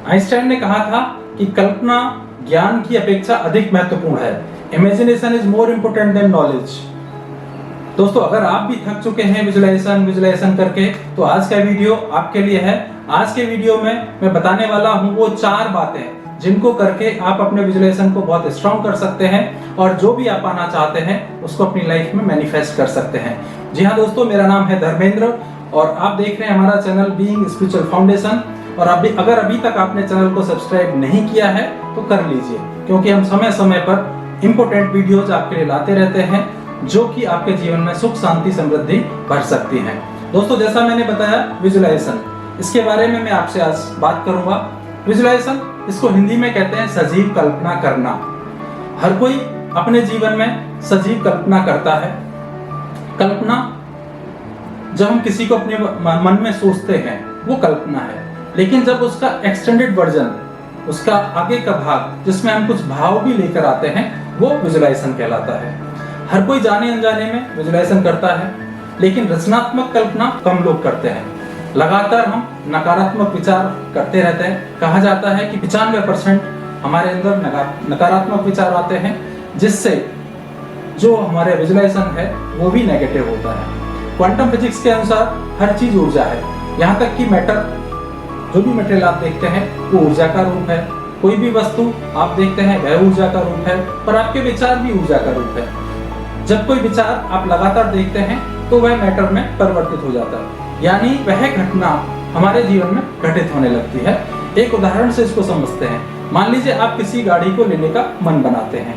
Einstein ने कहा था कि कल्पना ज्ञान की अपेक्षा अधिक महत्वपूर्ण है। Imagination is more important then knowledge. दोस्तों, अगर आप भी थक चुके हैं विजुलाइजेशन करके, तो आज का वीडियो आपके लिए है। आज के वीडियो में मैं बताने वाला हूं वो 4 बातें जिनको करके आप अपने विजुलाइजेशन को बहुत स्ट्रॉन्ग कर सकते हैं और जो भी आप पाना चाहते हैं उसको अपनी लाइफ में मैनिफेस्ट कर सकते हैं। जी हाँ दोस्तों, मेरा नाम है धर्मेंद्र और आप देख रहे हैं हमारा चैनल बीइंग स्पिरिचुअल फाउंडेशन। और अगर अभी तक आपने चैनल को सब्सक्राइब नहीं किया है तो कर लीजिए, क्योंकि हम समय समय पर इंपॉर्टेंट वीडियोज आपके लिए लाते रहते हैं जो कि आपके जीवन में सुख शांति समृद्धि भर सकती हैं। दोस्तों, जैसा मैंने बताया विजुलाइजेशन, इसके बारे में मैं आपसे आज बात करूंगा। विजुलाइजेशन, इसको हिंदी में कहते हैं सजीव कल्पना करना। हर कोई अपने जीवन में सजीव कल्पना करता है। कल्पना जब हम किसी को अपने मन में सोचते हैं वो कल्पना है, लेकिन जब उसका एक्सटेंडेड वर्जन, उसका आगे का भाग जिसमें हम कुछ भाव भी लेकर आते हैं, वो विजुलाइजेशन कहलाता है। हर कोई जाने अनजाने में विजुलाइजेशन करता है, लेकिन रचनात्मक कल्पना कम लोग करते हैं। लगातार हम नकारात्मक विचार करते रहते हैं। कहा जाता है कि 95% हमारे अंदर नकारात्मक विचार आते हैं, जिससे जो हमारे विजुलाइजेशन है वो भी नेगेटिव होता है। क्वांटम फिजिक्स के अनुसार हर चीज ऊर्जा है, यहाँ तक कि मैटर, जो भी मटेरियल आप देखते हैं वो ऊर्जा का रूप है। कोई भी वस्तु आप देखते हैं वह ऊर्जा का रूप है, और आपके विचार भी ऊर्जा का रूप है। जब कोई विचार आप लगातार देखते हैं तो वह मैटर में परिवर्तित हो जाता है, यानी वह घटना हमारे जीवन में घटित होने लगती है। एक उदाहरण से इसको समझते हैं। मान लीजिए आप किसी गाड़ी को लेने का मन बनाते हैं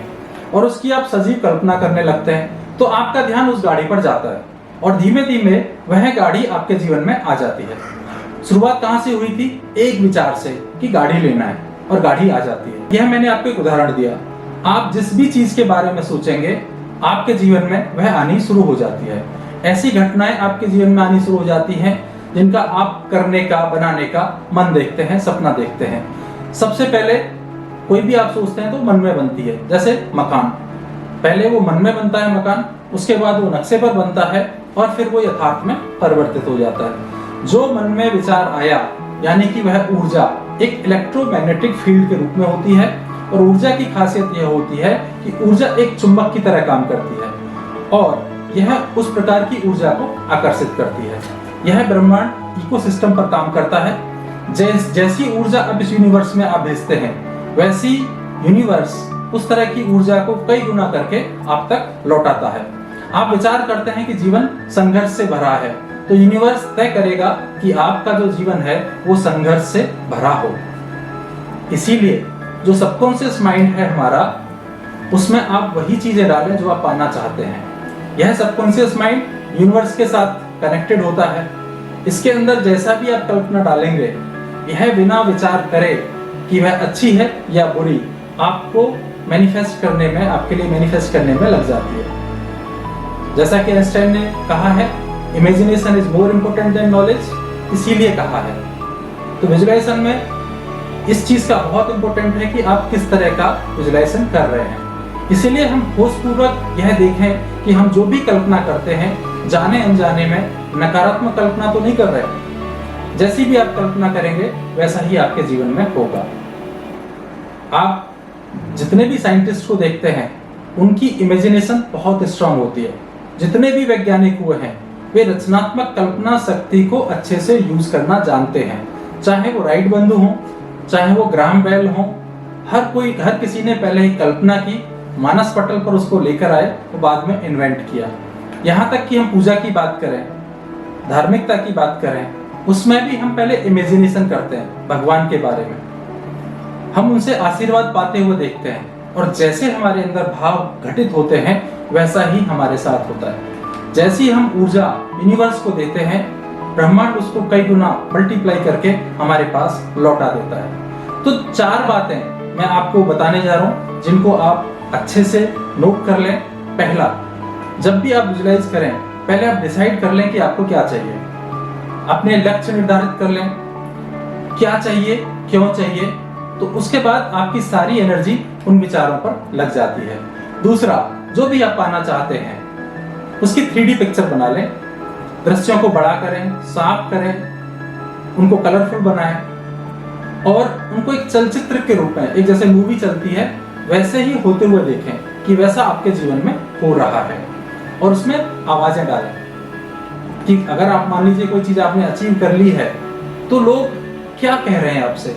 और उसकी आप सजीव कल्पना करने लगते हैं, तो आपका ध्यान उस गाड़ी पर जाता है और धीमे धीमे वह गाड़ी आपके जीवन में आ जाती है। शुरुआत कहाँ से हुई थी? एक विचार से कि गाड़ी लेना है, और गाड़ी आ जाती है। यह मैंने आपको एक उदाहरण दिया। आप जिस भी चीज के बारे में सोचेंगे आपके जीवन में वह आनी शुरू हो जाती है। ऐसी घटनाएं आपके जीवन में आनी शुरू हो जाती हैं जिनका आप करने का, बनाने का मन देखते हैं, सपना देखते हैं। सबसे पहले कोई भी आप सोचते हैं तो मन में बनती है। जैसे मकान, पहले वो मन में बनता है मकान, उसके बाद वो नक्शे पर बनता है और फिर वो यथार्थ में परिवर्तित हो जाता है। जो मन में विचार आया, यानी कि वह ऊर्जा एक इलेक्ट्रोमैग्नेटिक फील्ड के रूप में होती है। और ऊर्जा की खासियत यह होती है कि ऊर्जा एक चुंबक की तरह काम करती है और यह उस प्रकार की ऊर्जा को आकर्षित करती है। यह ब्रह्मांड इकोसिस्टम पर काम करता है। जैसी ऊर्जा अब इस यूनिवर्स में आप भेजते हैं, वैसी यूनिवर्स उस तरह की ऊर्जा को कई गुना करके आप तक लौटाता है। आप विचार करते हैं कि जीवन संघर्ष से भरा है, तो यूनिवर्स तय करेगा कि आपका जो जीवन है वो संघर्ष से भरा हो। इसीलिए जो सबकॉन्शियस माइंड है हमारा, उसमें आप वही चीजें डालें जो आप पाना चाहते हैं। यह सबकॉन्शियस माइंड यूनिवर्स के साथ कनेक्टेड होता है। इसके अंदर जैसा भी आप कल्पना डालेंगे, यह बिना विचार करे कि वह अच्छी है या बुरी, आपको मैनिफेस्ट करने में, आपके लिए मैनिफेस्ट करने में लग जाती है। जैसा कि आइंस्टाइन ने कहा है, imagination is more important then knowledge, इसीलिए कहा है। तो विजुलाइजेशन में इस चीज का बहुत इंपॉर्टेंट है कि आप किस तरह का विजुलाइजेशन कर रहे हैं। इसीलिए हम होशपूर्वक यह देखें कि हम जो भी कल्पना करते हैं, जाने अनजाने में नकारात्मक कल्पना तो नहीं कर रहे। जैसी भी आप कल्पना करेंगे वैसा ही आपके जीवन में होगा। आप जितने भी साइंटिस्ट को देखते हैं, उनकी इमेजिनेशन बहुत स्ट्रांग होती है। जितने भी वैज्ञानिक हुए हैं, वे रचनात्मक कल्पना शक्ति को अच्छे से यूज करना जानते हैं। चाहे वो राइट बंधु हों, चाहे वो ग्राहम बेल हो, हर किसी ने पहले ही कल्पना की, मानस पटल पर उसको लेकर आए, तो बाद में इन्वेंट किया। यहाँ तक कि हम पूजा की बात करें, धार्मिकता की बात करें, उसमें भी हम पहले इमेजिनेशन करते हैं भगवान के बारे में। हम उनसे आशीर्वाद पाते हुए देखते हैं, और जैसे हमारे अंदर भाव घटित होते हैं वैसा ही हमारे साथ होता है। जैसी हम ऊर्जा यूनिवर्स को देते हैं, ब्रह्मांड उसको कई गुना मल्टीप्लाई करके हमारे पास लौटा देता है। तो 4 बातें मैं आपको बताने जा रहा हूं जिनको आप अच्छे से नोट कर लें। पहला, जब भी आप विजुलाइज करें, पहले आप डिसाइड कर लें कि आपको क्या चाहिए। अपने लक्ष्य निर्धारित कर लें, क्या चाहिए, क्यों चाहिए, तो उसके बाद आपकी सारी एनर्जी उन विचारों पर लग जाती है। दूसरा, जो भी आप पाना चाहते हैं उसकी 3D पिक्चर बना लें। दृश्यों को बड़ा करें, साफ करें, उनको कलरफुल बनाएं और उनको एक चलचित्र के रूप में, एक जैसे मूवी चलती है वैसे ही होते हुए देखें कि वैसा आपके जीवन में हो रहा है, और उसमें आवाजें डालें कि अगर आप मान लीजिए कोई चीज आपने अचीव कर ली है तो लोग क्या कह रहे हैं आपसे,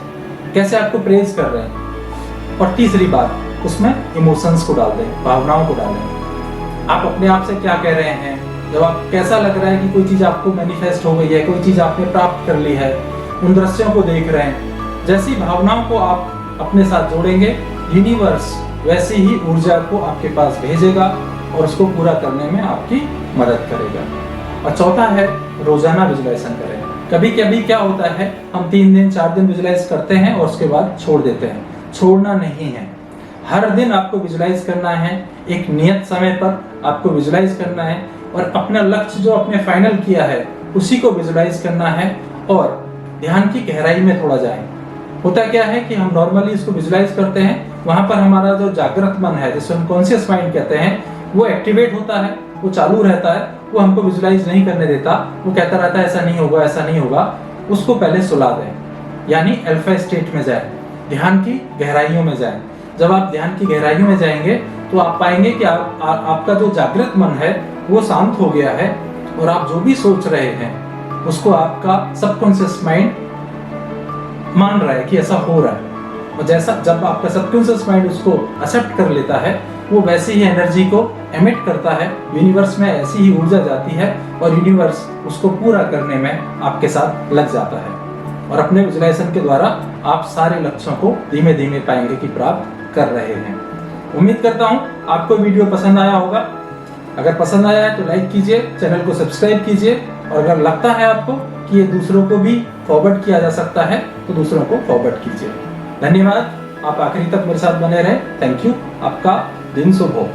कैसे आपको प्रेज कर रहे हैं। और तीसरी बात, उसमें इमोशंस को डाल दें, भावनाओं को डालें। आप अपने आप से क्या कह रहे हैं, जब आप कैसा लग रहा है कि कोई चीज आपको मैनिफेस्ट हो गई है, कोई चीज आपने प्राप्त कर ली है, उन दृश्यों को देख रहे हैं, जैसी भावनाओं को आप अपने साथ जोड़ेंगे, यूनिवर्स वैसी ही ऊर्जा को आपके पास भेजेगा और उसको पूरा करने में आपकी मदद करेगा। और चौथा है, रोजाना विजुलाइजेशन करें। कभी कभी क्या होता है, हम 3 दिन 4 दिन विजुलाइज करते हैं और उसके बाद छोड़ देते हैं। छोड़ना नहीं है, हर दिन आपको विजुलाइज करना है, एक नियत समय पर आपको विजुलाइज करना है और अपना लक्ष्य जो आपने फाइनल किया है उसी को विजुलाइज करना है और ध्यान की गहराई में थोड़ा जाएं। होता क्या है कि हम नॉर्मली इसको विजुलाइज करते हैं, वहां पर हमारा जो जागृत मन है, जिसे हम कॉन्शियस माइंड कहते हैं, वो एक्टिवेट होता है, वो चालू रहता है, वो हमको विजुलाइज नहीं करने देता। वो कहता रहता है ऐसा नहीं होगा, ऐसा नहीं होगा। उसको पहले सुला दें, यानी अल्फा स्टेट में जाए, ध्यान की गहराइयों में जाए। जब आप ध्यान की गहराइयों में जाएंगे तो आप पाएंगे कि आपका जो जागृत मन है वो शांत हो गया है और आप जो भी सोच रहे हैं उसको आपका सबकॉन्शियस माइंड मान रहा है कि ऐसा हो रहा है। और जैसा जब आपका सबकॉन्शियस माइंड उसको एक्सेप्ट कर लेता है, वो वैसे ही एनर्जी को एमिट करता है, यूनिवर्स में ऐसी ही ऊर्जा जाती है और यूनिवर्स उसको पूरा करने में आपके साथ लग जाता है। और अपने विजुलाइजेशन के द्वारा आप सारे लक्ष्यों को धीमे धीमे पाएंगे कि प्राप्त कर रहे हैं। उम्मीद करता हूं आपको वीडियो पसंद आया होगा। अगर पसंद आया है तो लाइक कीजिए, चैनल को सब्सक्राइब कीजिए, और अगर लगता है आपको कि ये दूसरों को भी फॉरवर्ड किया जा सकता है तो दूसरों को फॉरवर्ड कीजिए। धन्यवाद, आप आखिरी तक मेरे साथ बने रहे। थैंक यू, आपका दिन शुभ हो।